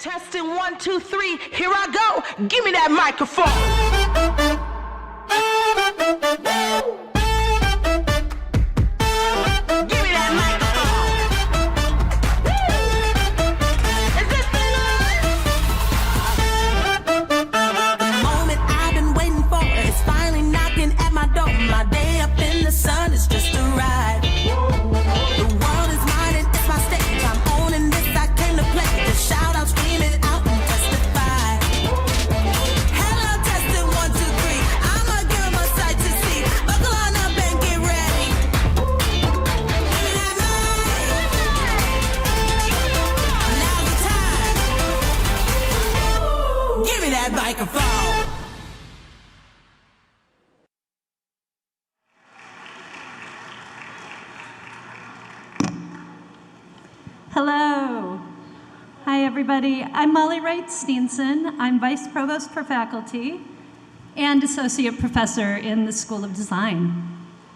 Testing 1, 2, 3, here I go. Give me that microphone. Give me that microphone. Is this thing on? The moment I've been waiting for is finally knocking at my door. My day up in the sun is just a ride. The world is mine and it's my stage. I'm owning this, I came to play. Just shout out, scream it out and testify. Hello, testing 1, 2, 3. I'ma give 'em a sight to see. Buckle on up and get ready. Give me that mic. Now's the time. Give me that microphone. Hello. Hi, everybody. I'm Molly Wright-Steenson. I'm Vice Provost for Faculty and Associate Professor in the School of Design.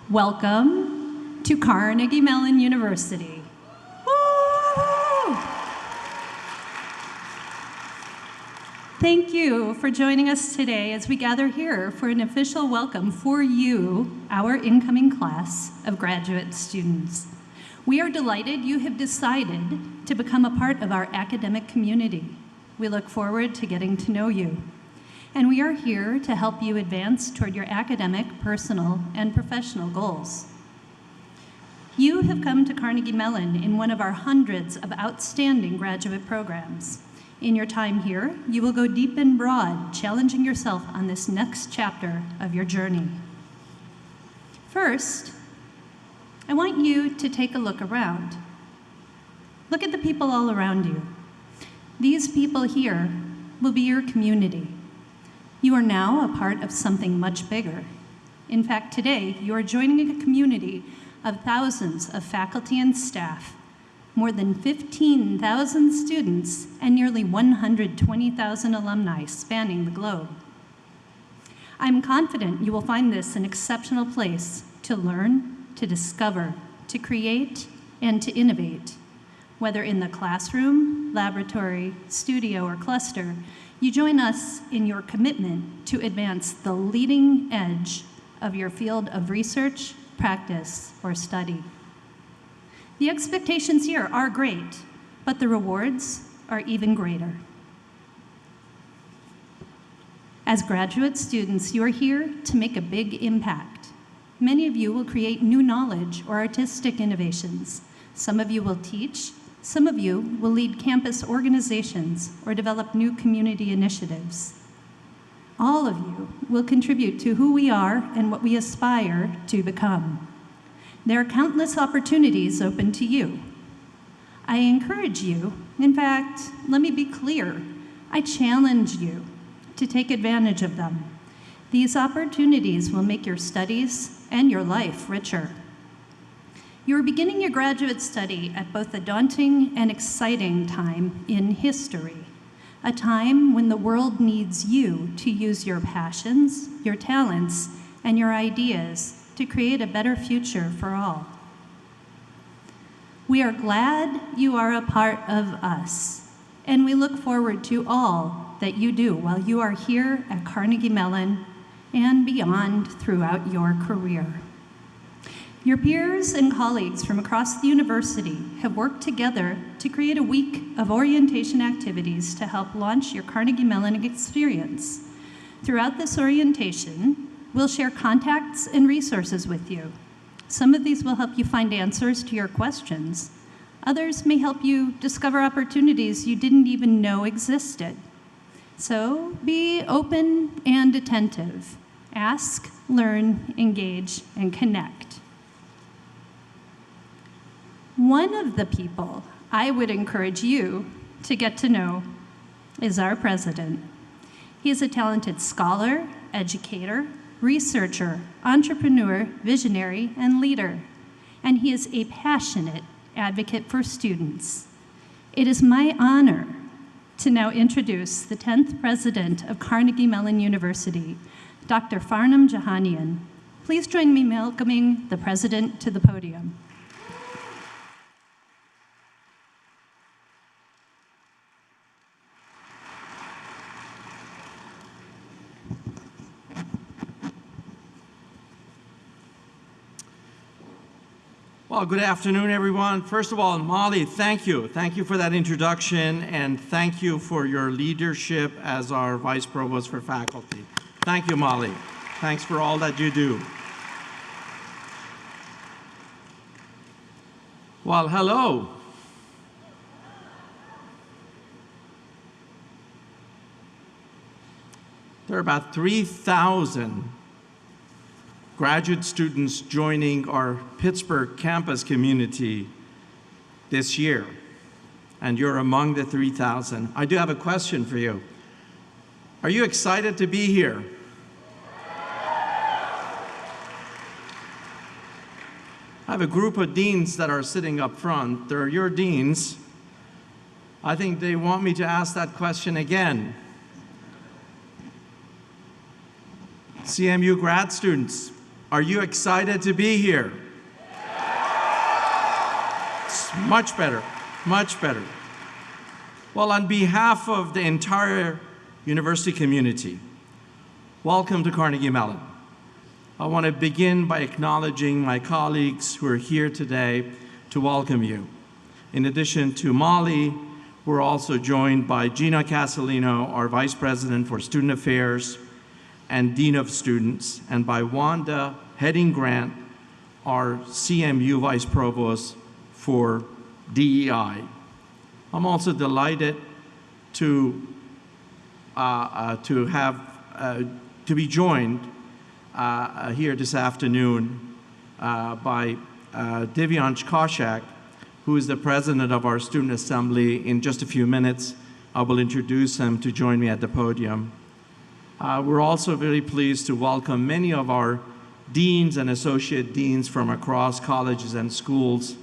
Welcome to Carnegie Mellon University. Woo! Thank you for joining us today as we gather here for an official welcome for you, our incoming class of graduate students. We are delighted you have decided to become a part of our academic community. We look forward to getting to know you. And we are here to help you advance toward your academic, personal, and professional goals. You have come to Carnegie Mellon in one of our hundreds of outstanding graduate programs. In your time here, you will go deep and broad, challenging yourself on this next chapter of your journey. First, I want you to take a look around. Look at the people all around you. These people here will be your community. You are now a part of something much bigger. In fact, today, you are joining a community of thousands of faculty and staff, more than 15,000 students, and nearly 120,000 alumni spanning the globe. I'm confident you will find this an exceptional place to learn, to discover, to create, and to innovate. Whether in the classroom, laboratory, studio, or cluster, you join us in your commitment to advance the leading edge of your field of research, practice, or study. The expectations here are great, but the rewards are even greater. As graduate students, you are here to make a big impact. Many of you will create new knowledge or artistic innovations. Some of you will teach. Some of you will lead campus organizations or develop new community initiatives. All of you will contribute to who we are and what we aspire to become. There are countless opportunities open to you. I encourage you, in fact, let me be clear, I challenge you to take advantage of them. These opportunities will make your studies and your life richer. You are beginning your graduate study at both a daunting and exciting time in history, a time when the world needs you to use your passions, your talents, and your ideas to create a better future for all. We are glad you are a part of us, and we look forward to all that you do while you are here at Carnegie Mellon and beyond throughout your career. Your peers and colleagues from across the university have worked together to create a week of orientation activities to help launch your Carnegie Mellon experience. Throughout this orientation, we'll share contacts and resources with you. Some of these will help you find answers to your questions. Others may help you discover opportunities you didn't even know existed. So be open and attentive. Ask, learn, engage, and connect. One of the people I would encourage you to get to know is our president. He is a talented scholar, educator, researcher, entrepreneur, visionary, and leader. And he is a passionate advocate for students. It is my honor to now introduce the 10th president of Carnegie Mellon University, Dr. Farnam Jahanian. Please join me in welcoming the president to the podium. Well, good afternoon, everyone. First of all, Molly, thank you. Thank you for that introduction, and thank you for your leadership as our Vice Provost for Faculty. Thank you, Molly. Thanks for all that you do. Well, hello. There are about 3,000 graduate students joining our Pittsburgh campus community this year, and you're among the 3,000. I do have a question for you. Are you excited to be here? I have a group of deans that are sitting up front. They're your deans. I think they want me to ask that question again. CMU grad students, are you excited to be here? It's much better, much better. Well, on behalf of the entire university community, welcome to Carnegie Mellon. I want to begin by acknowledging my colleagues who are here today to welcome you. In addition to Molly, we're also joined by Gina Castellino, our Vice President for Student Affairs and Dean of Students, and by Wanda Heading-Grant, our CMU Vice Provost for DEI. I'm also delighted to be joined here this afternoon by Divyansh Kaushik, who is the president of our Student Assembly. In just a few minutes, I will introduce him to join me at the podium. We're also very pleased to welcome many of our deans and associate deans from across colleges and schools,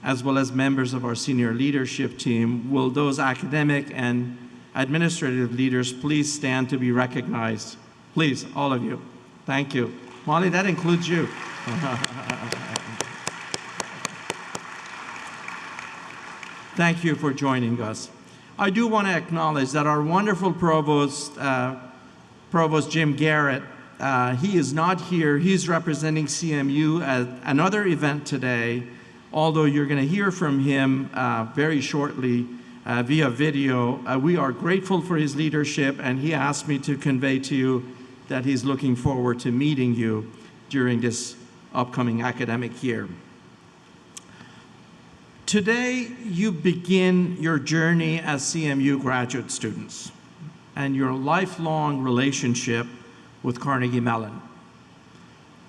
as well as members of our senior leadership team. Will those academic and administrative leaders please stand to be recognized? Please, all of you. Thank you. Molly, that includes you. Thank you for joining us. I do want to acknowledge that our wonderful provost, Provost Jim Garrett, he is not here. He's representing CMU at another event today, although you're going to hear from him very shortly via video. We are grateful for his leadership, and he asked me to convey to you that he's looking forward to meeting you during this upcoming academic year. Today, you begin your journey as CMU graduate students and your lifelong relationship with Carnegie Mellon.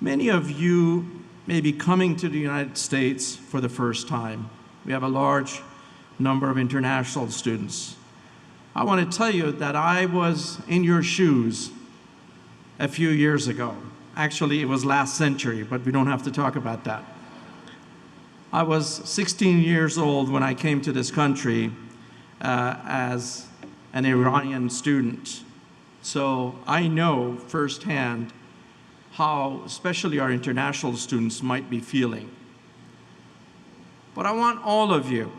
Many of you may be coming to the United States for the first time. We have a large number of international students. I want to tell you that I was in your shoes a few years ago. Actually, it was last century, but we don't have to talk about that. I was 16 years old when I came to this country as an Iranian student. So I know firsthand how especially our international students might be feeling. But I want all of you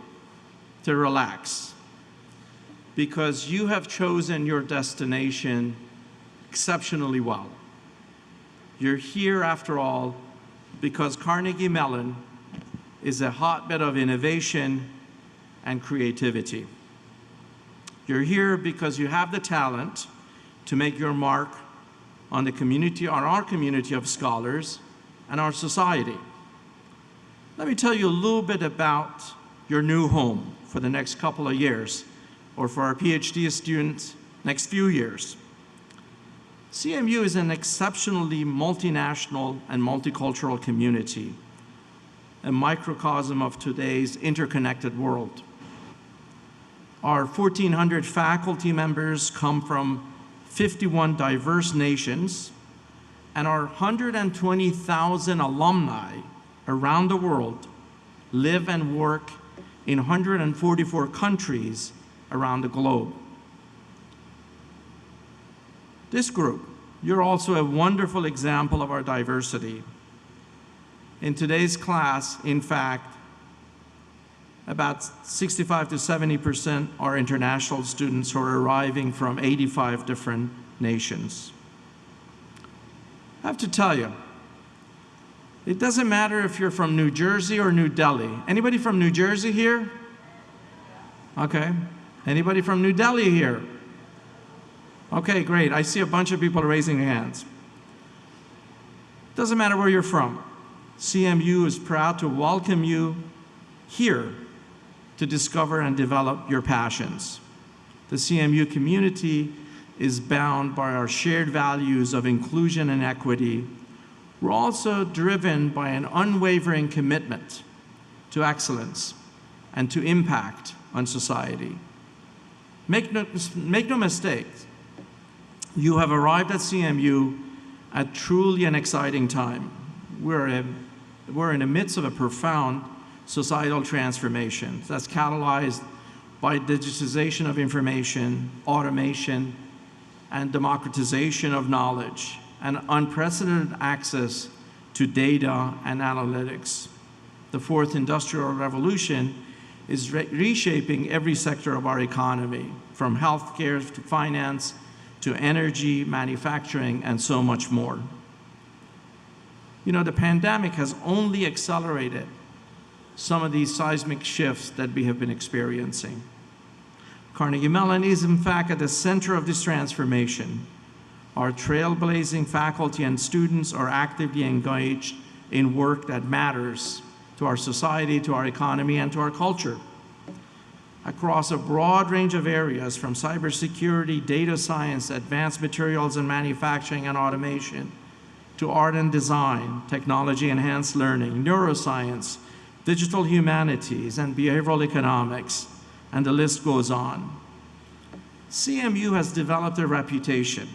to relax, because you have chosen your destination exceptionally well. You're here, after all, because Carnegie Mellon is a hotbed of innovation and creativity. You're here because you have the talent to make your mark on the community, on our community of scholars and our society. Let me tell you a little bit about your new home for the next couple of years, or for our PhD students, next few years. CMU is an exceptionally multinational and multicultural community, a microcosm of today's interconnected world. Our 1,400 faculty members come from 51 diverse nations, and our 120,000 alumni around the world live and work in 144 countries around the globe. This group, you're also a wonderful example of our diversity. In today's class, in fact, about 65 to 70% are international students who are arriving from 85 different nations. I have to tell you, It doesn't matter if you're from New Jersey or New Delhi. Anybody from New Jersey here? Okay. Anybody from New Delhi here? Okay, great. I see a bunch of people raising their hands. Doesn't matter where you're from. CMU is proud to welcome you here to discover and develop your passions. The CMU community is bound by our shared values of inclusion and equity. We're also driven by an unwavering commitment to excellence and to impact on society. Make no mistake, you have arrived at CMU at truly an exciting time. We're in the midst of a profound societal transformation that's catalyzed by digitization of information, automation, and democratization of knowledge, and unprecedented access to data and analytics. The fourth industrial revolution is reshaping every sector of our economy, from healthcare to finance to energy, manufacturing, and so much more. You know, the pandemic has only accelerated some of these seismic shifts that we have been experiencing. Carnegie Mellon is, in fact, at the center of this transformation. Our trailblazing faculty and students are actively engaged in work that matters to our society, to our economy, and to our culture. Across a broad range of areas, from cybersecurity, data science, advanced materials and manufacturing and automation, to art and design, technology-enhanced learning, neuroscience, digital humanities, and behavioral economics, and the list goes on. CMU has developed a reputation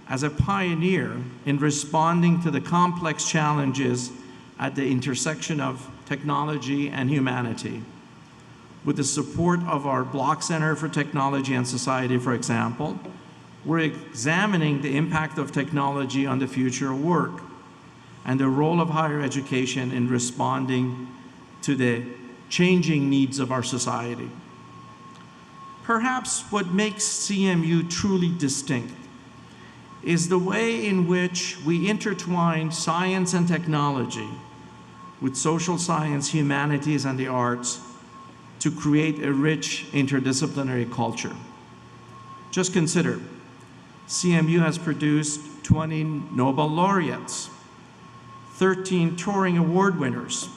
as a pioneer in responding to the complex challenges at the intersection of technology and humanity. With the support of our Block Center for Technology and Society, for example, we're examining the impact of technology on the future of work and the role of higher education in responding to the changing needs of our society. Perhaps what makes CMU truly distinct is the way in which we intertwine science and technology with social science, humanities, and the arts to create a rich interdisciplinary culture. Just consider, CMU has produced 20 Nobel laureates, 13 Turing Award winners,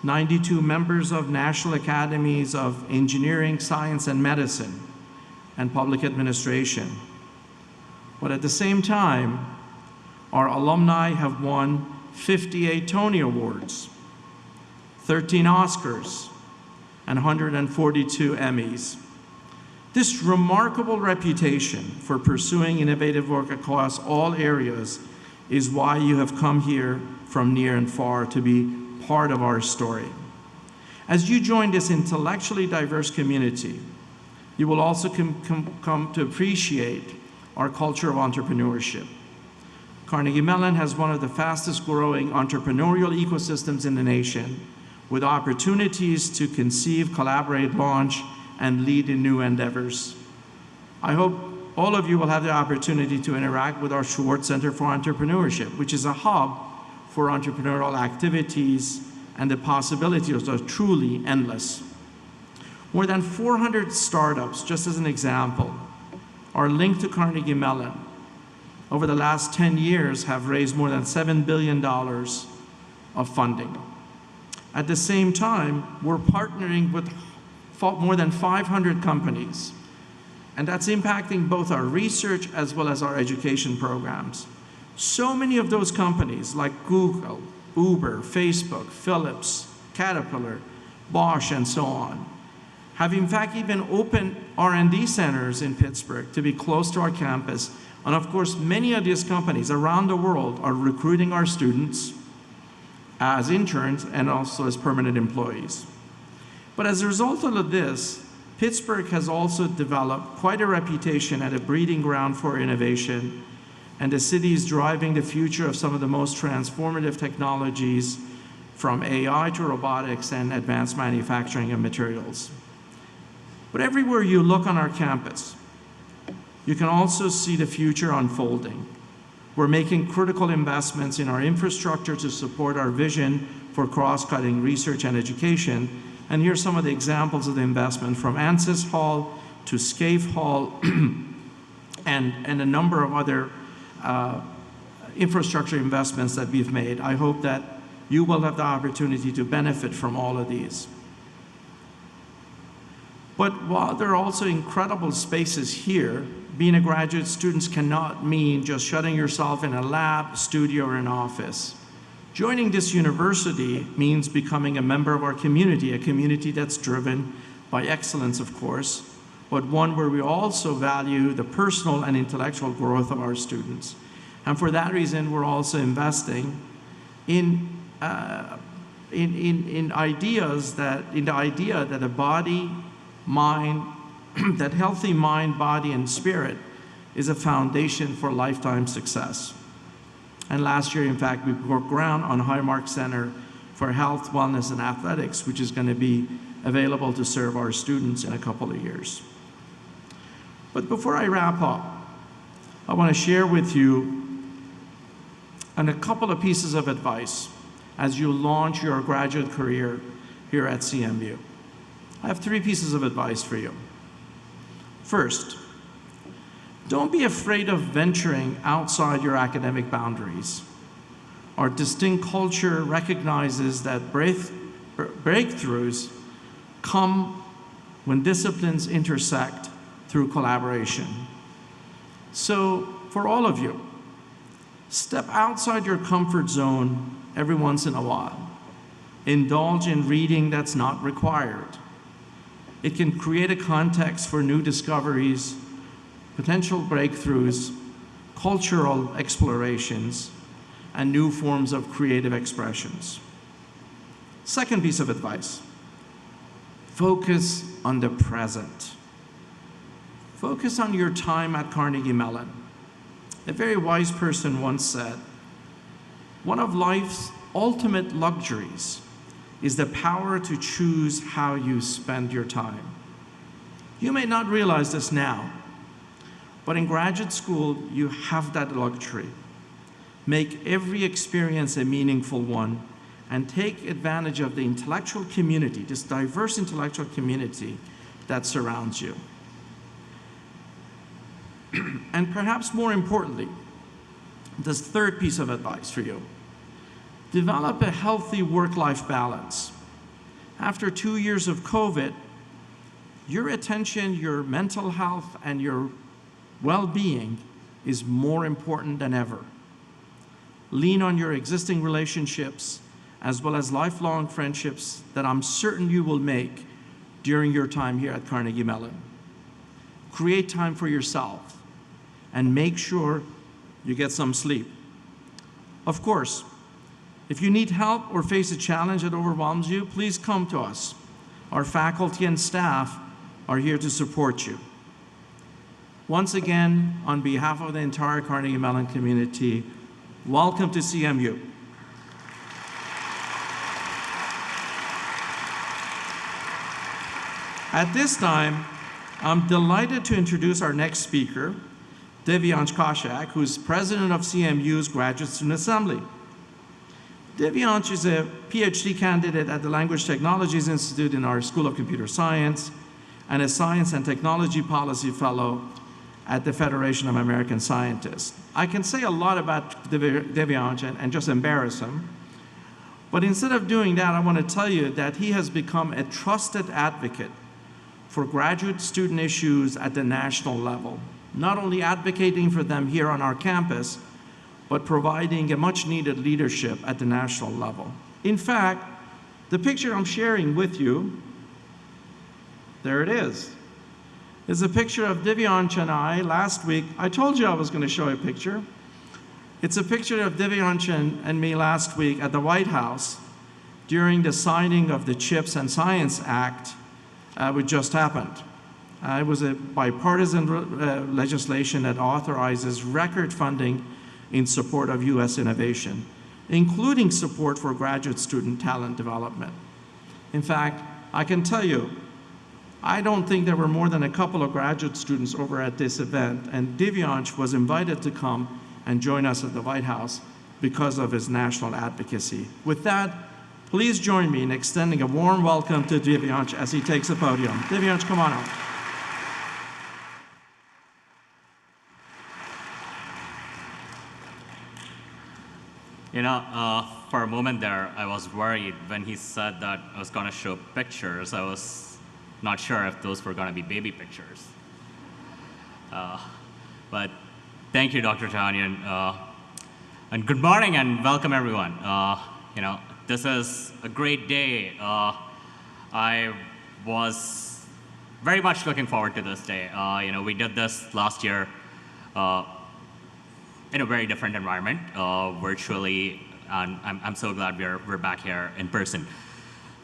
92 members of National Academies of Engineering, Science, and Medicine, and Public Administration. But at the same time, our alumni have won 58 Tony Awards, 13 Oscars, and 142 Emmys. This remarkable reputation for pursuing innovative work across all areas is why you have come here from near and far to be part of our story. As you join this intellectually diverse community, you will also come to appreciate our culture of entrepreneurship. Carnegie Mellon has one of the fastest growing entrepreneurial ecosystems in the nation, with opportunities to conceive, collaborate, launch, and lead in new endeavors. I hope all of you will have the opportunity to interact with our Schwartz Center for Entrepreneurship, which is a hub for entrepreneurial activities, and the possibilities are truly endless. More than 400 startups, just as an example, are linked to Carnegie Mellon. Over the last 10 years have raised more than $7 billion of funding. At the same time, we're partnering with more than 500 companies, and that's impacting both our research as well as our education programs. So many of those companies, like Google, Uber, Facebook, Philips, Caterpillar, Bosch, and so on, have in fact even opened R&D centers in Pittsburgh to be close to our campus. And of course, many of these companies around the world are recruiting our students as interns and also as permanent employees. But as a result of this, Pittsburgh has also developed quite a reputation as a breeding ground for innovation, and the city is driving the future of some of the most transformative technologies, from AI to robotics and advanced manufacturing and materials. But everywhere you look on our campus, you can also see the future unfolding. We're making critical investments in our infrastructure to support our vision for cross-cutting research and education. And here's some of the examples of the investment, from ANSYS Hall to SCAFE Hall and a number of other infrastructure investments that we've made. I hope that you will have the opportunity to benefit from all of these. But while there are also incredible spaces here, being a graduate student cannot mean just shutting yourself in a lab, studio, or an office. Joining this university means becoming a member of our community, a community that's driven by excellence, of course, but one where we also value the personal and intellectual growth of our students. And for that reason, we're also investing in the idea that a body, mind, that healthy mind, body, and spirit is a foundation for lifetime success. And last year, in fact, we broke ground on Highmark Center for Health, Wellness, and Athletics, which is going to be available to serve our students in a couple of years. But before I wrap up, I want to share with you a couple of pieces of advice as you launch your graduate career here at CMU. I have 3 pieces of advice for you. First, don't be afraid of venturing outside your academic boundaries. Our distinct culture recognizes that breakthroughs come when disciplines intersect through collaboration. So, for all of you, step outside your comfort zone every once in a while. Indulge in reading that's not required. It can create a context for new discoveries, potential breakthroughs, cultural explorations, and new forms of creative expressions. Second piece of advice, focus on the present. Focus on your time at Carnegie Mellon. A very wise person once said, one of life's ultimate luxuries is the power to choose how you spend your time. You may not realize this now, but in graduate school, you have that luxury. Make every experience a meaningful one, and take advantage of the intellectual community, this diverse intellectual community that surrounds you. And perhaps more importantly, this third piece of advice for you, develop a healthy work-life balance. After 2 years of COVID, your attention, your mental health, and your well-being is more important than ever. Lean on your existing relationships as well as lifelong friendships that I'm certain you will make during your time here at Carnegie Mellon. Create time for yourself and make sure you get some sleep. Of course, if you need help or face a challenge that overwhelms you, please come to us. Our faculty and staff are here to support you. Once again, on behalf of the entire Carnegie Mellon community, welcome to CMU. At this time, I'm delighted to introduce our next speaker, Devyansh Kaushik, who's president of CMU's Graduate Student Assembly. Devyansh is a PhD candidate at the Language Technologies Institute in our School of Computer Science and a Science and Technology Policy Fellow at the Federation of American Scientists. I can say a lot about Devyansh and just embarrass him, but instead of doing that, I want to tell you that he has become a trusted advocate for graduate student issues at the national level, not only advocating for them here on our campus, but providing a much-needed leadership at the national level. In fact, the picture I'm sharing with you, there it is a picture of Devyansh and I last week. I told you I was going to show you a picture. It's a picture of Devyansh and me last week at the White House during the signing of the CHIPS and Science Act, which just happened. It was a bipartisan legislation that authorizes record funding in support of U.S. innovation, including support for graduate student talent development. In fact, I can tell you, I don't think there were more than a couple of graduate students over at this event, and Devyansh was invited to come and join us at the White House because of his national advocacy. With that, please join me in extending a warm welcome to Divyansh as he takes the podium. Divyansh, come on up. You know, for a moment there, I was worried when he said that I was going to show pictures. I was not sure if those were going to be baby pictures. But thank you, Dr. Tanyan. And good morning and welcome, everyone. You know, this is a great day. I was very much looking forward to this day. You know, we did this last year in a very different environment, virtually, and I'm so glad we're back here in person.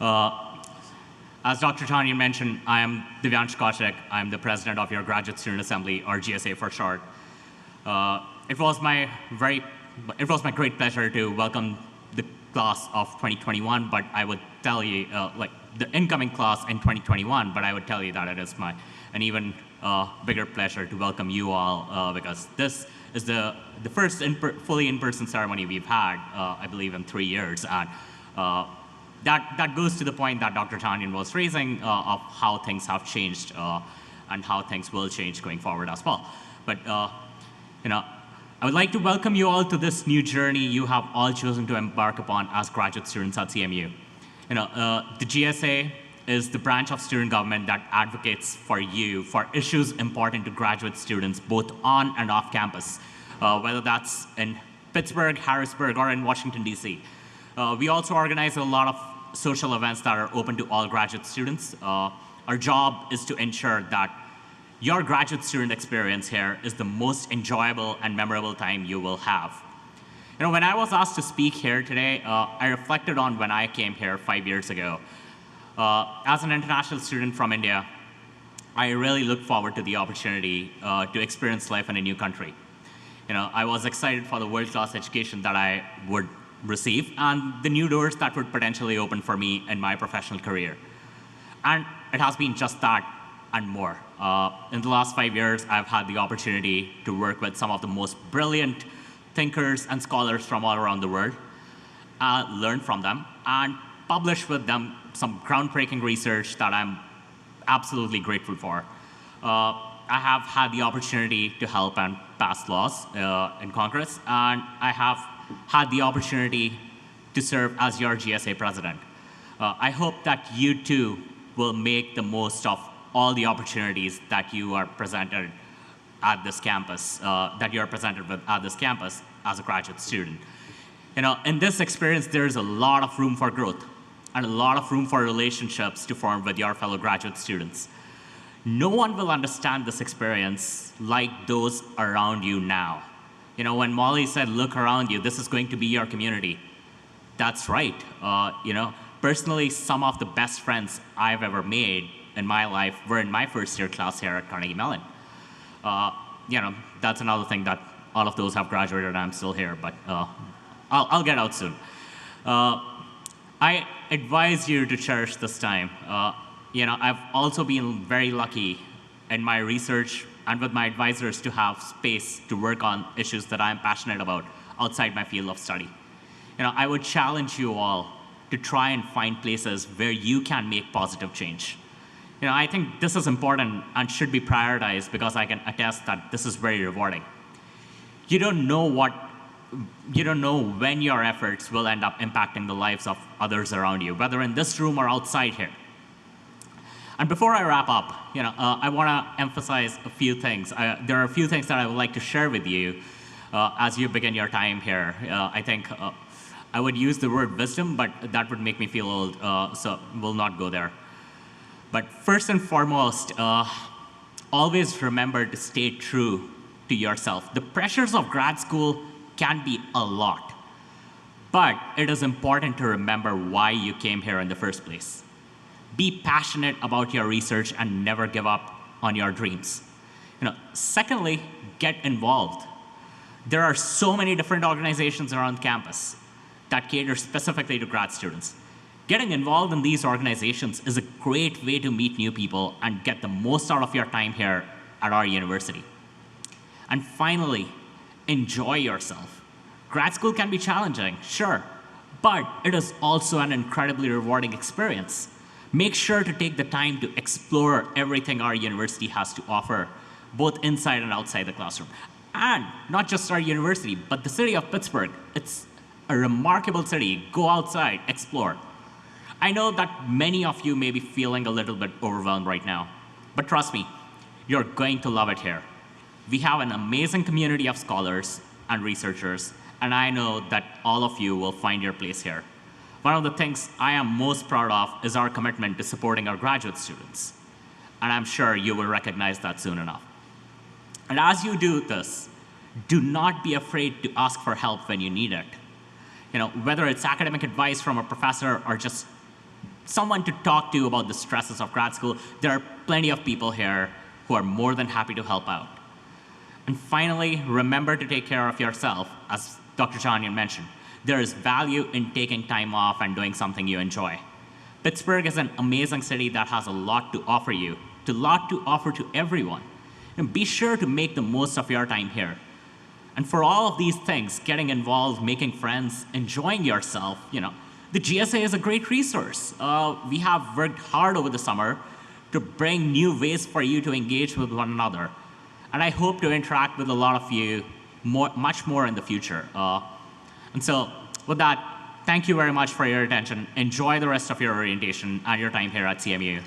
As Dr. Tanyan mentioned, I am Divyansh Kaushik. I'm the president of your Graduate Student Assembly, or GSA for short. It was my great pleasure to welcome the class of 2021, but I would tell you, like the incoming class in 2021, but I would tell you that it is an even bigger pleasure to welcome you all because this is the first fully in-person ceremony we've had, I believe, in 3 years. And that goes to the point that Dr. Tanyan was raising of how things have changed and how things will change going forward as well. But you know, I would like to welcome you all to this new journey you have all chosen to embark upon as graduate students at CMU. You know, the GSA is the branch of student government that advocates for you for issues important to graduate students both on and off campus, whether that's in Pittsburgh, Harrisburg, or in Washington, D.C. We also organize a lot of social events that are open to all graduate students. Our job is to ensure that your graduate student experience here is the most enjoyable and memorable time you will have. You know, when I was asked to speak here today, I reflected on when I came here 5 years ago. As an international student from India, I really looked forward to the opportunity to experience life in a new country. You know, I was excited for the world-class education that I would receive and the new doors that would potentially open for me in my professional career. And it has been just that and more. In the last 5 years, I've had the opportunity to work with some of the most brilliant thinkers and scholars from all around the world, learn from them, and publish with them some groundbreaking research that I'm absolutely grateful for. I have had the opportunity to help and pass laws in Congress, and I have had the opportunity to serve as your GSA president. I hope that you too will make the most of all the opportunities that you are presented at this campus, that you are presented with at this campus as a graduate student. You know, in this experience, there is a lot of room for growth and a lot of room for relationships to form with your fellow graduate students. No one will understand this experience like those around you now. You know, when Molly said, look around you, this is going to be your community. That's right. You know, personally, some of the best friends I've ever made in my life were in my first year class here at Carnegie Mellon. You know, that's another thing that all of those have graduated and I'm still here, but I'll get out soon. I advise you to cherish this time. You know, I've also been very lucky in my research and with my advisors to have space to work on issues that I'm passionate about outside my field of study. You know, I would challenge you all to try and find places where you can make positive change. You know, I think this is important and should be prioritized because I can attest that this is very rewarding. You don't know when your efforts will end up impacting the lives of others around you, whether in this room or outside here. And before I wrap up, you know, I want to emphasize a few things. There are a few things that I would like to share with you as you begin your time here. I think I would use the word wisdom, but that would make me feel old, so we'll not go there. But first and foremost, always remember to stay true to yourself. The pressures of grad school can be a lot, but it is important to remember why you came here in the first place. Be passionate about your research and never give up on your dreams. You know, secondly, get involved. There are so many different organizations around campus that cater specifically to grad students. Getting involved in these organizations is a great way to meet new people and get the most out of your time here at our university. And finally, enjoy yourself. Grad school can be challenging, sure, but it is also an incredibly rewarding experience. Make sure to take the time to explore everything our university has to offer, both inside and outside the classroom. And not just our university, but the city of Pittsburgh. It's a remarkable city. Go outside, explore. I know that many of you may be feeling a little bit overwhelmed right now, but trust me, you're going to love it here. We have an amazing community of scholars and researchers, and I know that all of you will find your place here. One of the things I am most proud of is our commitment to supporting our graduate students, and I'm sure you will recognize that soon enough. And as you do this, do not be afraid to ask for help when you need it. Whether it's academic advice from a professor or just someone to talk to about the stresses of grad school, there are plenty of people here who are more than happy to help out. And finally, remember to take care of yourself, as Dr. Jahanian mentioned. There is value in taking time off and doing something you enjoy. Pittsburgh is an amazing city that has a lot to offer you, a lot to offer to everyone. And be sure to make the most of your time here. And for all of these things, getting involved, making friends, enjoying yourself, the GSA is a great resource. We have worked hard over the summer to bring new ways for you to engage with one another. And I hope to interact with a lot of you much more in the future. And so with that, thank you very much for your attention. Enjoy the rest of your orientation and your time here at CMU.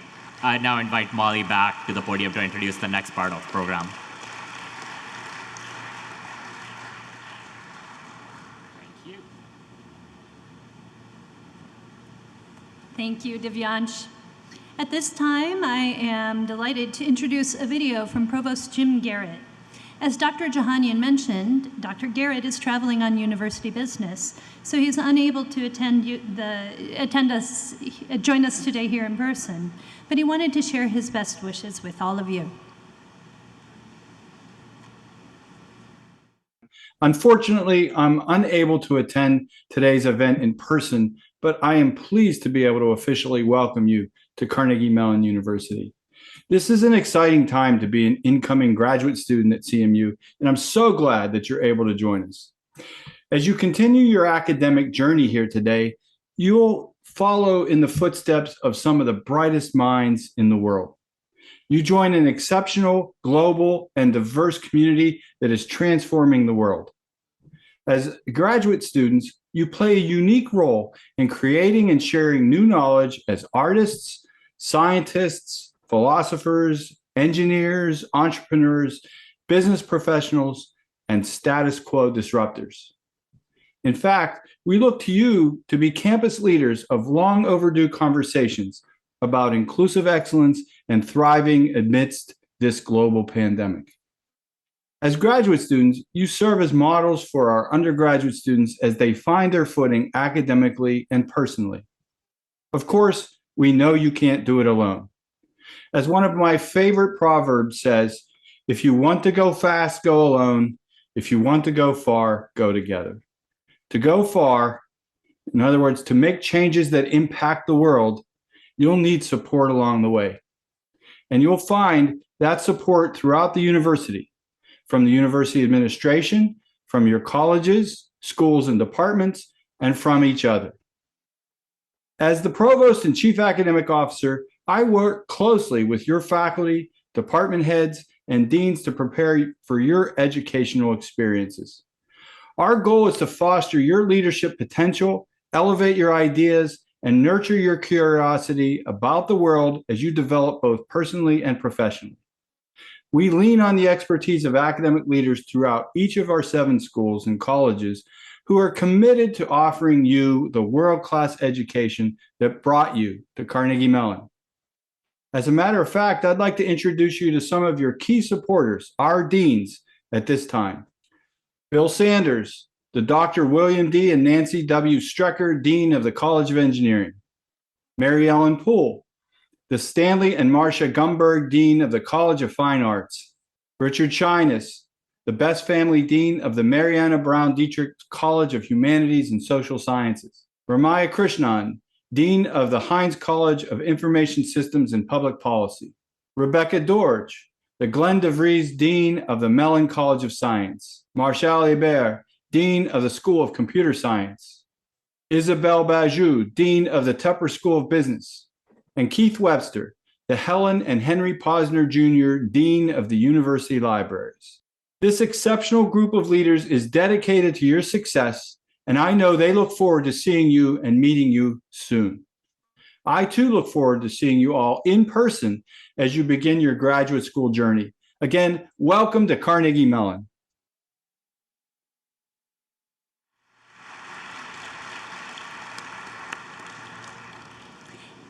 I now invite Molly back to the podium to introduce the next part of the program. Thank you. Thank you, Divyansh. At this time, I am delighted to introduce a video from Provost Jim Garrett. As Dr. Jahanian mentioned, Dr. Garrett is traveling on university business, so he's unable to join us today here in person, but he wanted to share his best wishes with all of you. Unfortunately, I'm unable to attend today's event in person, but I am pleased to be able to officially welcome you to Carnegie Mellon University. This is an exciting time to be an incoming graduate student at CMU, and I'm so glad that you're able to join us. As you continue your academic journey here today, you'll follow in the footsteps of some of the brightest minds in the world. You join an exceptional, global, and diverse community that is transforming the world. As graduate students, you play a unique role in creating and sharing new knowledge as artists, scientists, philosophers, engineers, entrepreneurs, business professionals, and status quo disruptors. In fact, we look to you to be campus leaders of long overdue conversations about inclusive excellence and thriving amidst this global pandemic. As graduate students, you serve as models for our undergraduate students as they find their footing academically and personally. Of course, we know you can't do it alone. As one of my favorite proverbs says, if you want to go fast, go alone. If you want to go far, go together. To go far, in other words, to make changes that impact the world, you'll need support along the way. And you'll find that support throughout the university, from the university administration, from your colleges, schools, and departments, and from each other. As the provost and chief academic officer, I work closely with your faculty, department heads, and deans to prepare for your educational experiences. Our goal is to foster your leadership potential, elevate your ideas, and nurture your curiosity about the world as you develop both personally and professionally. We lean on the expertise of academic leaders throughout each of our 7 schools and colleges who are committed to offering you the world-class education that brought you to Carnegie Mellon. As a matter of fact, I'd like to introduce you to some of your key supporters, our deans, at this time. Bill Sanders, the Dr. William D. and Nancy W. Strecker, Dean of the College of Engineering. Mary Ellen Poole, the Stanley and Marcia Gumberg, Dean of the College of Fine Arts. Richard Shyness, the Best Family Dean of the Mariana Brown Dietrich College of Humanities and Social Sciences. Ramaya Krishnan, Dean of the Heinz College of Information Systems and Public Policy. Rebecca Dorge, the Glenn DeVries Dean of the Mellon College of Science, Marshall Hebert, Dean of the School of Computer Science, Isabelle Bajou, Dean of the Tupper School of Business, and Keith Webster, the Helen and Henry Posner Jr. Dean of the University Libraries. This exceptional group of leaders is dedicated to your success, and I know they look forward to seeing you and meeting you soon. I too look forward to seeing you all in person as you begin your graduate school journey. Again, welcome to Carnegie Mellon.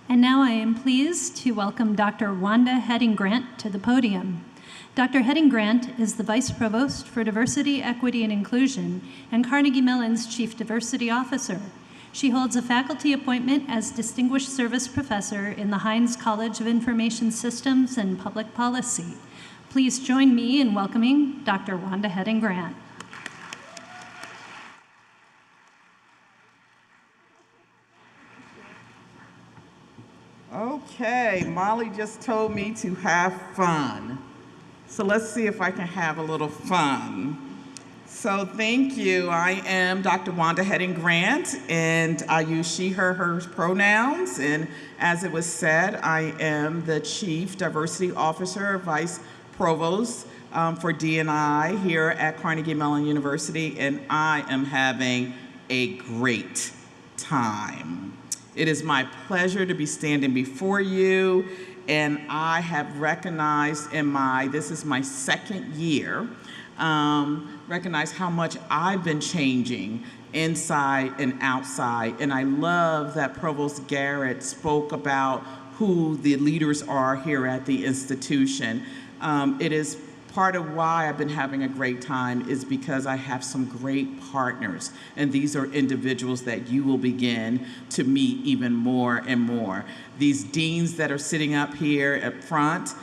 And now I am pleased to welcome Dr. Wanda Heading-Grant to the podium. Dr. Heading-Grant is the Vice Provost for Diversity, Equity, and Inclusion and Carnegie Mellon's Chief Diversity Officer. She holds a faculty appointment as Distinguished Service Professor in the Heinz College of Information Systems and Public Policy. Please join me in welcoming Dr. Wanda Heading-Grant. Okay, Molly just told me to have fun. So let's see if I can have a little fun. So thank you. I am Dr. Wanda Heading-Grant, and I use she, her, hers pronouns. And as it was said, I am the Chief Diversity Officer, Vice Provost for D&I here at Carnegie Mellon University, and I am having a great time. It is my pleasure to be standing before you, and I have recognized this is my second year, recognize how much I've been changing inside and outside. And I love that Provost Garrett spoke about who the leaders are here at the institution. It is part of why I've been having a great time is because I have some great partners. And these are individuals that you will begin to meet even more and more. These deans that are sitting up here up front,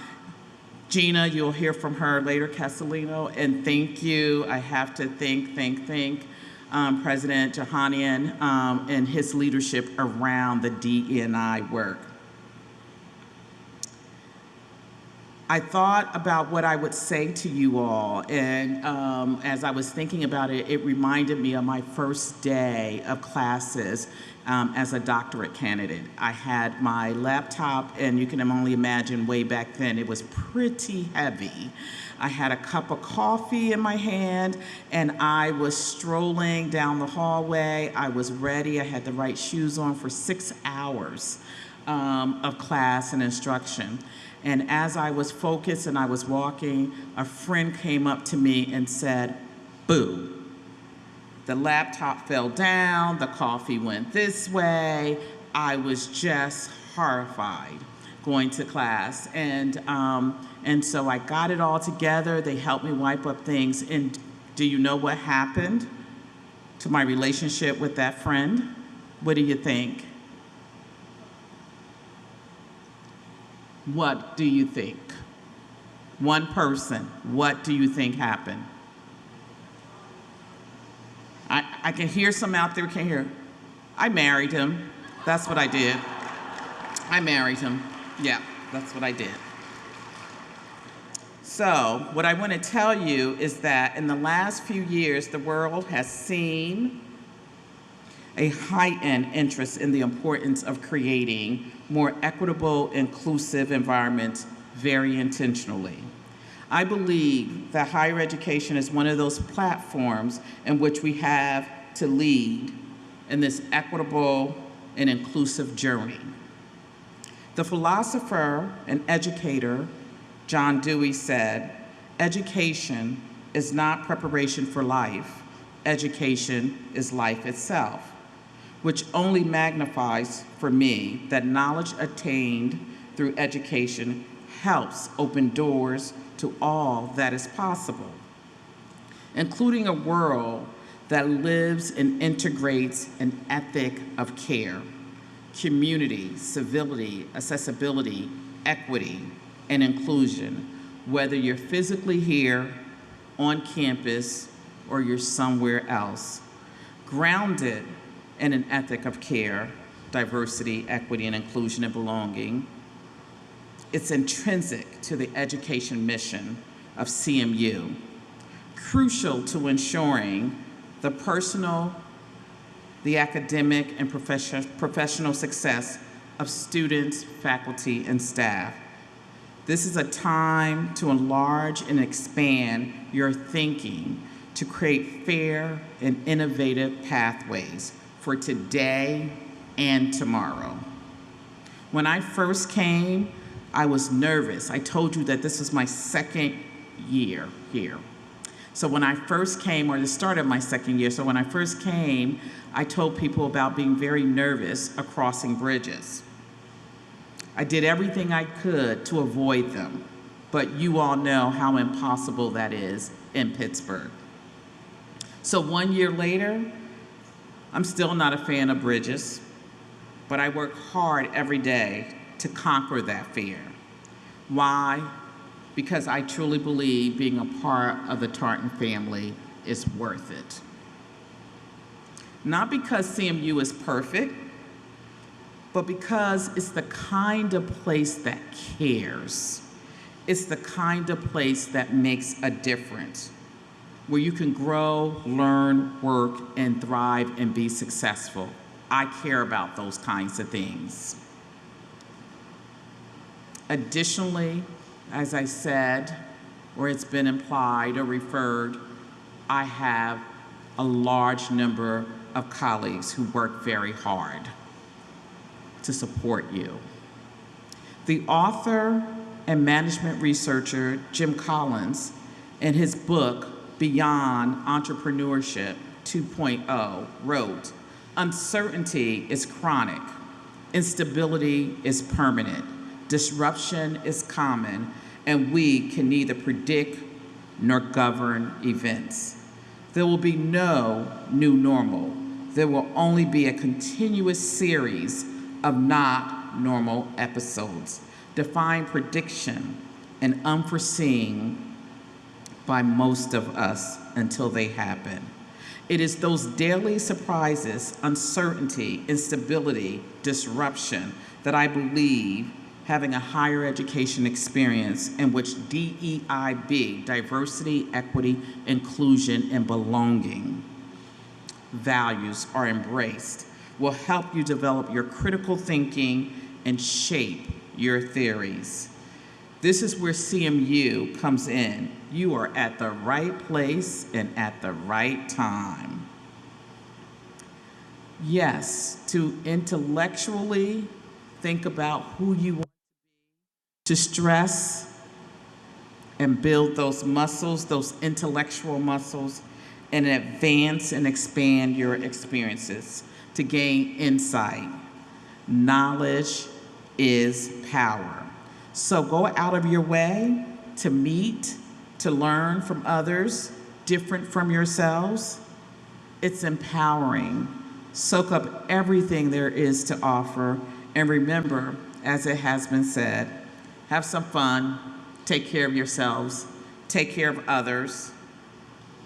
Gina, you'll hear from her later, Castellino, and thank you. I have to thank President Jahanian and his leadership around the DE&I work. I thought about what I would say to you all, and as I was thinking about it, it reminded me of my first day of classes as a doctorate candidate. I had my laptop, and you can only imagine way back then, it was pretty heavy. I had a cup of coffee in my hand, and I was strolling down the hallway. I was ready. I had the right shoes on for 6 hours of class and instruction. And as I was focused and I was walking, a friend came up to me and said, "Boo." The laptop fell down, the coffee went this way. I was just horrified going to class. And so I got it all together. They helped me wipe up things. And do you know what happened to my relationship with that friend? What do you think? What do you think? One person, what do you think happened? I can hear some out there, can't hear. I married him. That's what I did. I married him. Yeah, that's what I did. So what I want to tell you is that in the last few years, the world has seen a heightened interest in the importance of creating more equitable, inclusive environments very intentionally. I believe that higher education is one of those platforms in which we have to lead in this equitable and inclusive journey. The philosopher and educator, John Dewey, said, "Education is not preparation for life. Education is life itself," which only magnifies for me that knowledge attained through education helps open doors to all that is possible, including a world that lives and integrates an ethic of care, community, civility, accessibility, equity, and inclusion, whether you're physically here on campus or you're somewhere else, grounded in an ethic of care, diversity, equity, and inclusion and belonging. It's intrinsic to the education mission of CMU, crucial to ensuring the personal, the academic, and professional success of students, faculty, and staff. This is a time to enlarge and expand your thinking to create fair and innovative pathways for today and tomorrow. When I first came, I was nervous. I told you that this was my second year here. So when I first came, or the start of my second year, so when I first came, I told people about being very nervous of crossing bridges. I did everything I could to avoid them, but you all know how impossible that is in Pittsburgh. So 1 year later, I'm still not a fan of bridges, but I work hard every day to conquer that fear. Why? Because I truly believe being a part of the Tartan family is worth it. Not because CMU is perfect, but because it's the kind of place that cares. It's the kind of place that makes a difference, where you can grow, learn, work, and thrive and be successful. I care about those kinds of things. Additionally, as I said, or it's been implied or referred, I have a large number of colleagues who work very hard to support you. The author and management researcher, Jim Collins, in his book, Beyond Entrepreneurship 2.0, wrote, "Uncertainty is chronic, instability is permanent, disruption is common, and we can neither predict nor govern events. There will be no new normal. There will only be a continuous series of not normal episodes, defying prediction and unforeseen by most of us until they happen. It is those daily surprises, uncertainty, instability, disruption that I believe having a higher education experience in which DEIB, diversity, equity, inclusion, and belonging values are embraced, will help you develop your critical thinking and shape your theories. This is where CMU comes in. You are at the right place and at the right time. Yes, to intellectually think about who you want to stress and build those muscles, those intellectual muscles, and advance and expand your experiences to gain insight. Knowledge is power. So go out of your way to meet, to learn from others different from yourselves. It's empowering. Soak up everything there is to offer, and remember, as it has been said, have some fun, take care of yourselves, take care of others,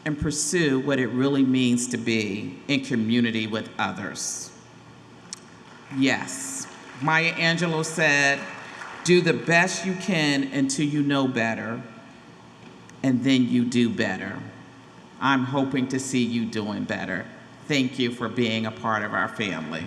and pursue what it really means to be in community with others. Yes, Maya Angelou said, do the best you can until you know better, and then you do better. I'm hoping to see you doing better. Thank you for being a part of our family.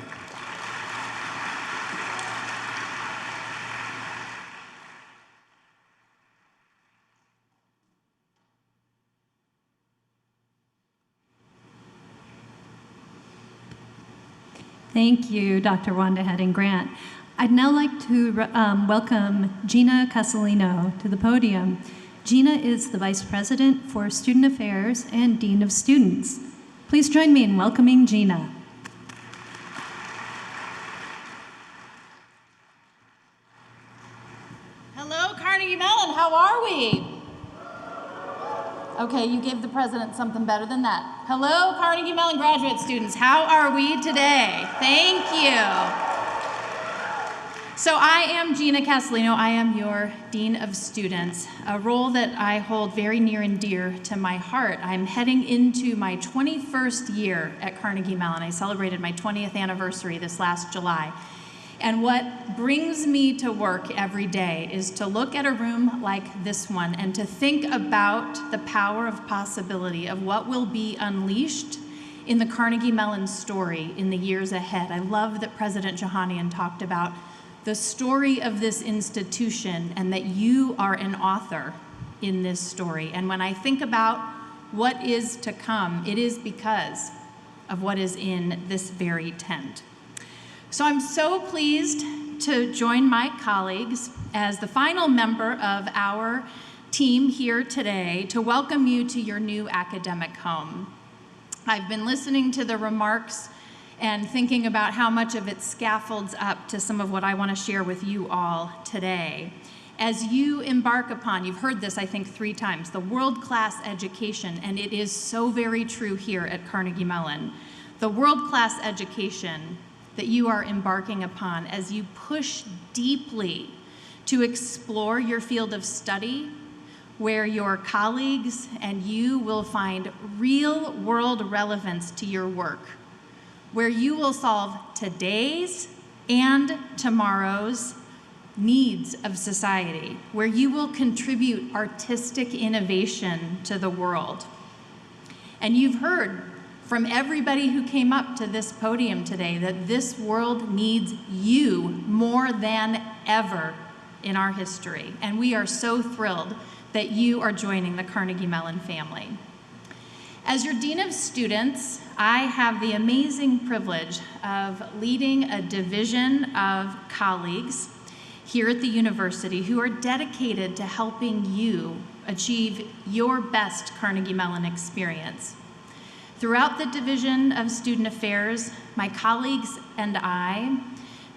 Thank you, Dr. Wanda Heading-Grant. I'd now like to welcome Gina Casalino to the podium. Gina is the Vice President for Student Affairs and Dean of Students. Please join me in welcoming Gina. Hello, Carnegie Mellon, how are we? Okay, you gave the president something better than that. Hello, Carnegie Mellon graduate students, how are we today? Thank you. So I am Gina Casalino. I am your Dean of Students, a role that I hold very near and dear to my heart. I'm heading into my 21st year at Carnegie Mellon. I celebrated my 20th anniversary this last July. And what brings me to work every day is to look at a room like this one and to think about the power of possibility of what will be unleashed in the Carnegie Mellon story in the years ahead. I love that President Jahanian talked about the story of this institution and that you are an author in this story. And when I think about what is to come, it is because of what is in this very tent. So I'm so pleased to join my colleagues as the final member of our team here today to welcome you to your new academic home. I've been listening to the remarks and thinking about how much of it scaffolds up to some of what I want to share with you all today. As you embark upon, you've heard this I think 3 times, the world-class education, and it is so very true here at Carnegie Mellon, the world-class education that you are embarking upon as you push deeply to explore your field of study, where your colleagues and you will find real-world relevance to your work, where you will solve today's and tomorrow's needs of society, where you will contribute artistic innovation to the world. And you've heard from everybody who came up to this podium today that this world needs you more than ever in our history. And we are so thrilled that you are joining the Carnegie Mellon family. As your Dean of Students, I have the amazing privilege of leading a division of colleagues here at the university who are dedicated to helping you achieve your best Carnegie Mellon experience. Throughout the Division of Student Affairs, my colleagues and I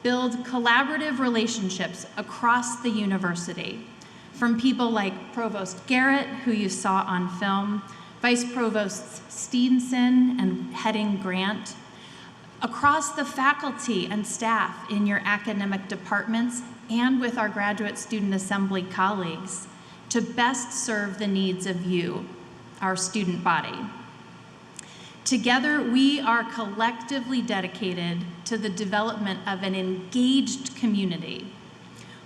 build collaborative relationships across the university, from people like Provost Garrett, who you saw on film, Vice Provosts Steenson and Heading Grant, across the faculty and staff in your academic departments, and with our Graduate Student Assembly colleagues, to best serve the needs of you, our student body. Together, we are collectively dedicated to the development of an engaged community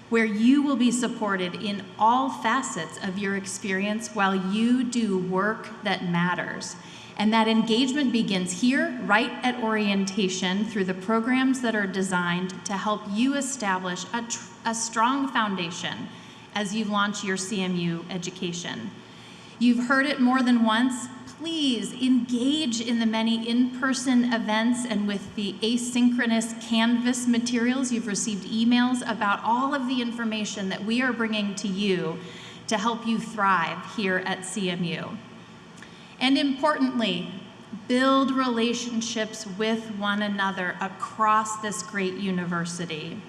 where you will be supported in all facets of your experience while you do work that matters. And that engagement begins here, right at orientation, through the programs that are designed to help you establish a strong foundation as you launch your CMU education. You've heard it more than once. Please engage in the many in-person events and with the asynchronous Canvas materials. You've received emails about all of the information that we are bringing to you to help you thrive here at CMU. And importantly, build relationships with one another across this great university.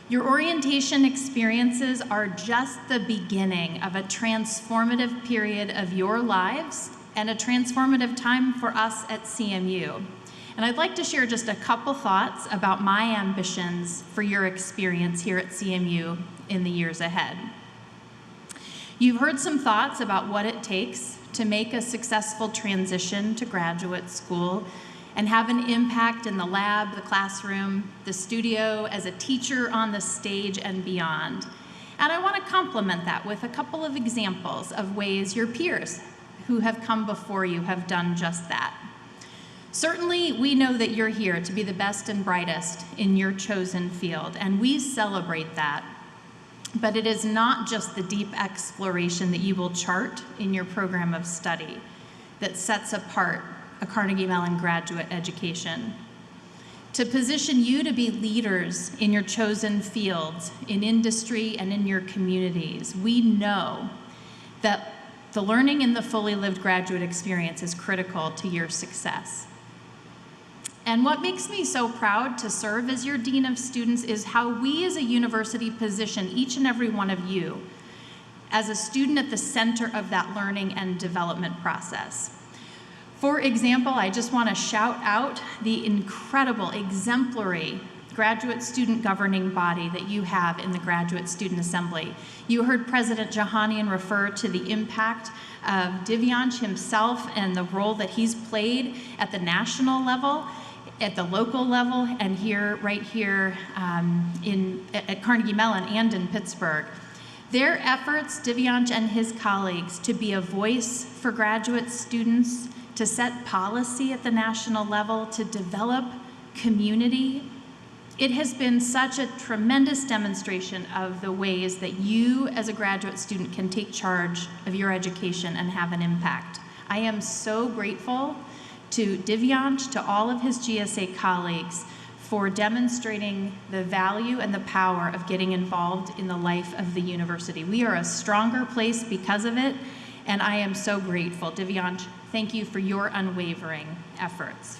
Your orientation experiences are just the beginning of a transformative period of your lives and a transformative time for us at CMU. And I'd like to share just a couple thoughts about my ambitions for your experience here at CMU in the years ahead. You've heard some thoughts about what it takes to make a successful transition to graduate school and have an impact in the lab, the classroom, the studio, as a teacher on the stage and beyond. And I want to complement that with a couple of examples of ways your peers who have come before you have done just that. Certainly, we know that you're here to be the best and brightest in your chosen field, and we celebrate that. But it is not just the deep exploration that you will chart in your program of study that sets apart a Carnegie Mellon graduate education. To position you to be leaders in your chosen fields, in industry and in your communities, we know that the learning in the fully lived graduate experience is critical to your success. And what makes me so proud to serve as your Dean of Students is how we as a university position each and every one of you as a student at the center of that learning and development process. For example, I just want to shout out the incredible, exemplary graduate student governing body that you have in the Graduate Student Assembly. You heard President Jahanian refer to the impact of Divyansh himself and the role that he's played at the national level. at the local level and here, right here at Carnegie Mellon and in Pittsburgh. Their efforts, Divyansh and his colleagues, to be a voice for graduate students, to set policy at the national level, to develop community, it has been such a tremendous demonstration of the ways that you as a graduate student can take charge of your education and have an impact. I am so grateful to Divyansh, to all of his GSA colleagues, for demonstrating the value and the power of getting involved in the life of the university. We are a stronger place because of it, and I am so grateful. Divyansh, thank you for your unwavering efforts.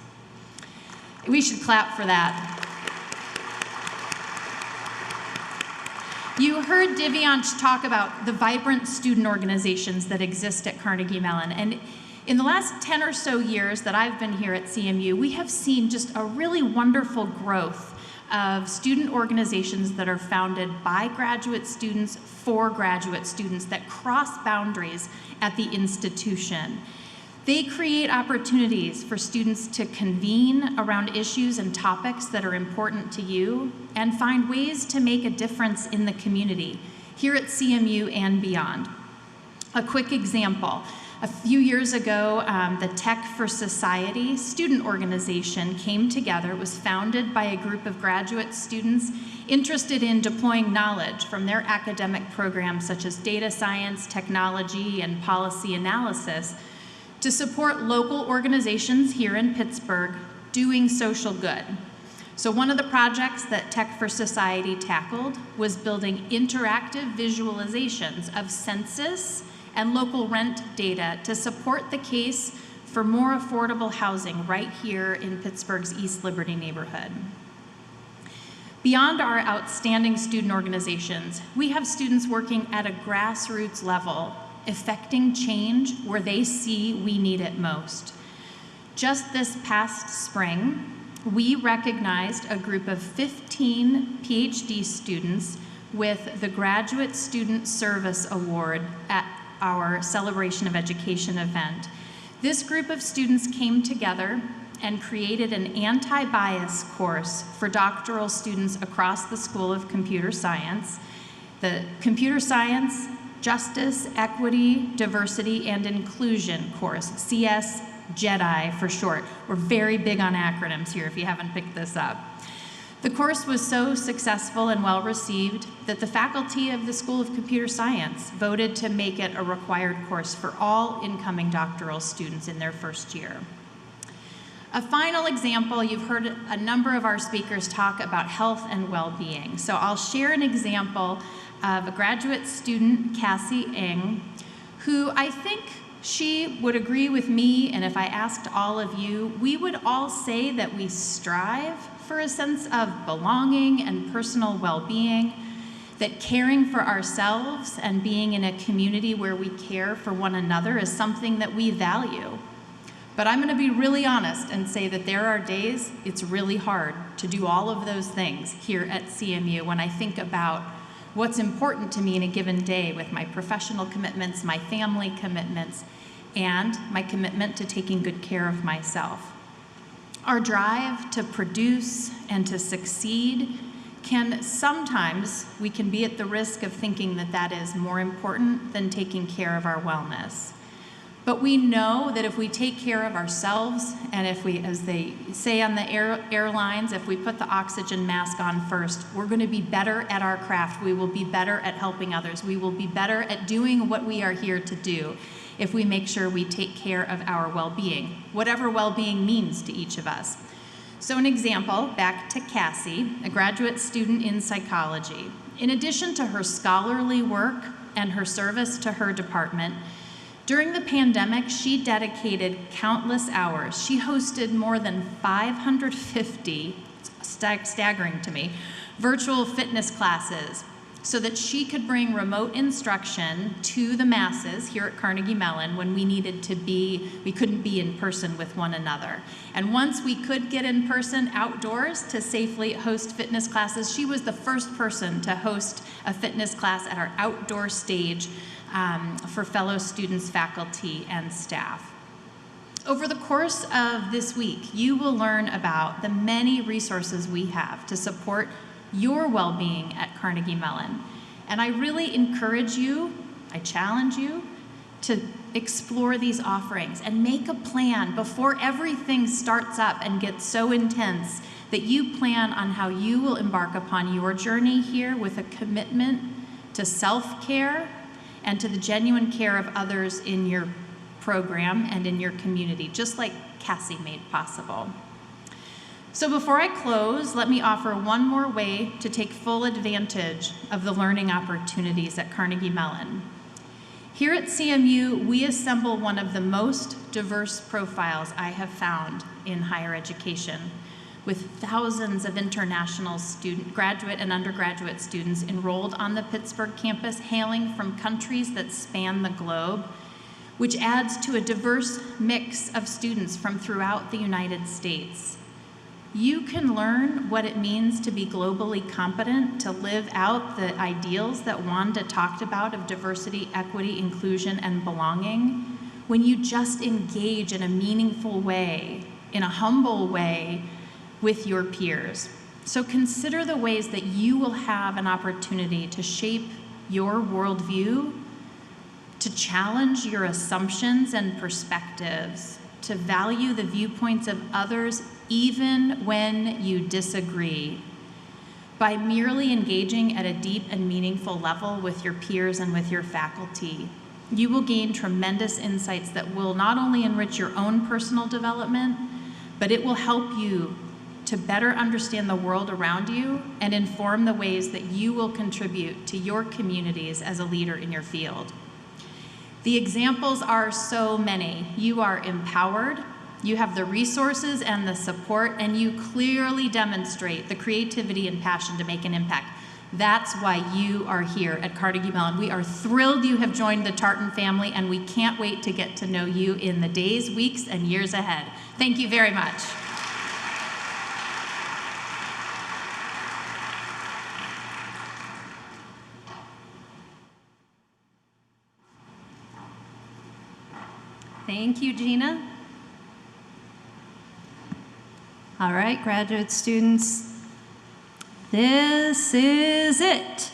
We should clap for that. You heard Divyansh talk about the vibrant student organizations that exist at Carnegie Mellon, and in the last 10 or so years that I've been here at CMU, we have seen just a really wonderful growth of student organizations that are founded by graduate students for graduate students that cross boundaries at the institution. They create opportunities for students to convene around issues and topics that are important to you and find ways to make a difference in the community here at CMU and beyond. A quick example. A few years ago, the Tech for Society student organization came together. It was founded by a group of graduate students interested in deploying knowledge from their academic programs such as data science, technology, and policy analysis to support local organizations here in Pittsburgh doing social good. So one of the projects that Tech for Society tackled was building interactive visualizations of census and local rent data to support the case for more affordable housing right here in Pittsburgh's East Liberty neighborhood. Beyond our outstanding student organizations, we have students working at a grassroots level, effecting change where they see we need it most. Just this past spring, we recognized a group of 15 PhD students with the Graduate Student Service Award at our Celebration of Education event. This group of students came together and created an anti-bias course for doctoral students across the School of Computer Science. The Computer Science, Justice, Equity, Diversity, and Inclusion course, CS JEDI for short. We're very big on acronyms here if you haven't picked this up. The course was so successful and well received that the faculty of the School of Computer Science voted to make it a required course for all incoming doctoral students in their first year. A final example, you've heard a number of our speakers talk about health and well-being. So I'll share an example of a graduate student, Cassie Ng, who I think she would agree with me, and if I asked all of you, we would all say that we strive for a sense of belonging and personal well-being, that caring for ourselves and being in a community where we care for one another is something that we value. But I'm going to be really honest and say that there are days it's really hard to do all of those things here at CMU when I think about what's important to me in a given day with my professional commitments, my family commitments, and my commitment to taking good care of myself. Our drive to produce and to succeed can sometimes, we can be at the risk of thinking that that is more important than taking care of our wellness. But we know that if we take care of ourselves, and if we, as they say on the airlines, if we put the oxygen mask on first, we're going to be better at our craft. We will be better at helping others. We will be better at doing what we are here to do if we make sure we take care of our well-being, whatever well-being means to each of us. So an example, back to Cassie, a graduate student in psychology. In addition to her scholarly work and her service to her department, during the pandemic, she dedicated countless hours. She hosted more than 550, staggering to me, virtual fitness classes so that she could bring remote instruction to the masses here at Carnegie Mellon when we couldn't be in person with one another. And once we could get in person outdoors to safely host fitness classes, she was the first person to host a fitness class at our outdoor stage for fellow students, faculty, and staff. Over the course of this week, you will learn about the many resources we have to support your well-being at Carnegie Mellon. And I really encourage you, I challenge you, to explore these offerings and make a plan before everything starts up and gets so intense that you plan on how you will embark upon your journey here with a commitment to self-care and to the genuine care of others in your program and in your community, just like Cassie made possible. So before I close, let me offer one more way to take full advantage of the learning opportunities at Carnegie Mellon. Here at CMU, we assemble one of the most diverse profiles I have found in higher education, with thousands of international graduate and undergraduate students enrolled on the Pittsburgh campus, hailing from countries that span the globe, which adds to a diverse mix of students from throughout the United States. You can learn what it means to be globally competent, to live out the ideals that Wanda talked about of diversity, equity, inclusion, and belonging when you just engage in a meaningful way, in a humble way, with your peers. So consider the ways that you will have an opportunity to shape your worldview, to challenge your assumptions and perspectives, to value the viewpoints of others even when you disagree. By merely engaging at a deep and meaningful level with your peers and with your faculty, you will gain tremendous insights that will not only enrich your own personal development, but it will help you to better understand the world around you and inform the ways that you will contribute to your communities as a leader in your field. The examples are so many. You are empowered, you have the resources and the support, and you clearly demonstrate the creativity and passion to make an impact. That's why you are here at Carnegie Mellon. We are thrilled you have joined the Tartan family, and we can't wait to get to know you in the days, weeks, and years ahead. Thank you very much. Thank you, Gina. All right, graduate students, this is it.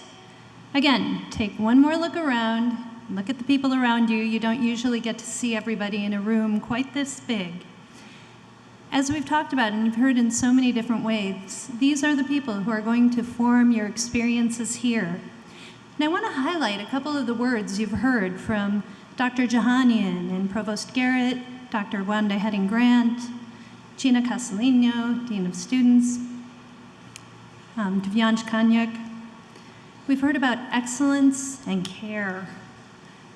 Again, take one more look around, look at the people around you. You don't usually get to see everybody in a room quite this big. As we've talked about, and you've heard in so many different ways, these are the people who are going to form your experiences here. And I want to highlight a couple of the words you've heard from Dr. Jahanian and Provost Garrett, Dr. Wanda Heading-Grant, Gina Castellino, Dean of Students, Divyansh Kanyak. We've heard about excellence and care.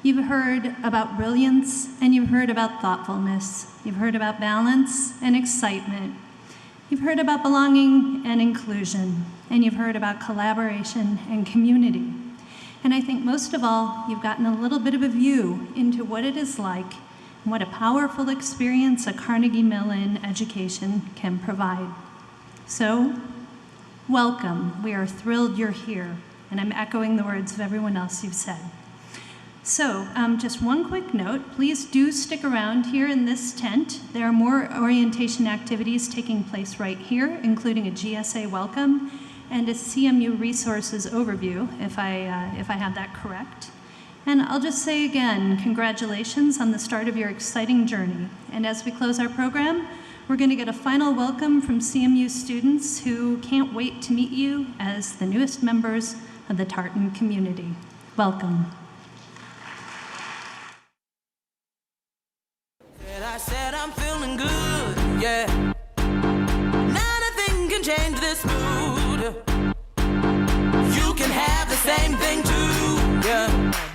You've heard about brilliance, and you've heard about thoughtfulness. You've heard about balance and excitement. You've heard about belonging and inclusion, and you've heard about collaboration and community. And I think most of all, you've gotten a little bit of a view into what it is like and what a powerful experience a Carnegie Mellon education can provide. So, welcome. We are thrilled you're here, and I'm echoing the words of everyone else you've said. So, just one quick note, please do stick around here in this tent. There are more orientation activities taking place right here, including a GSA welcome and a CMU resources overview, if I have that correct. And I'll just say again, congratulations on the start of your exciting journey. And as we close our program, we're going to get a final welcome from CMU students who can't wait to meet you as the newest members of the Tartan community. Welcome. I said I'm feeling good, yeah. Nothing can change this mood. You can have the same thing too, yeah.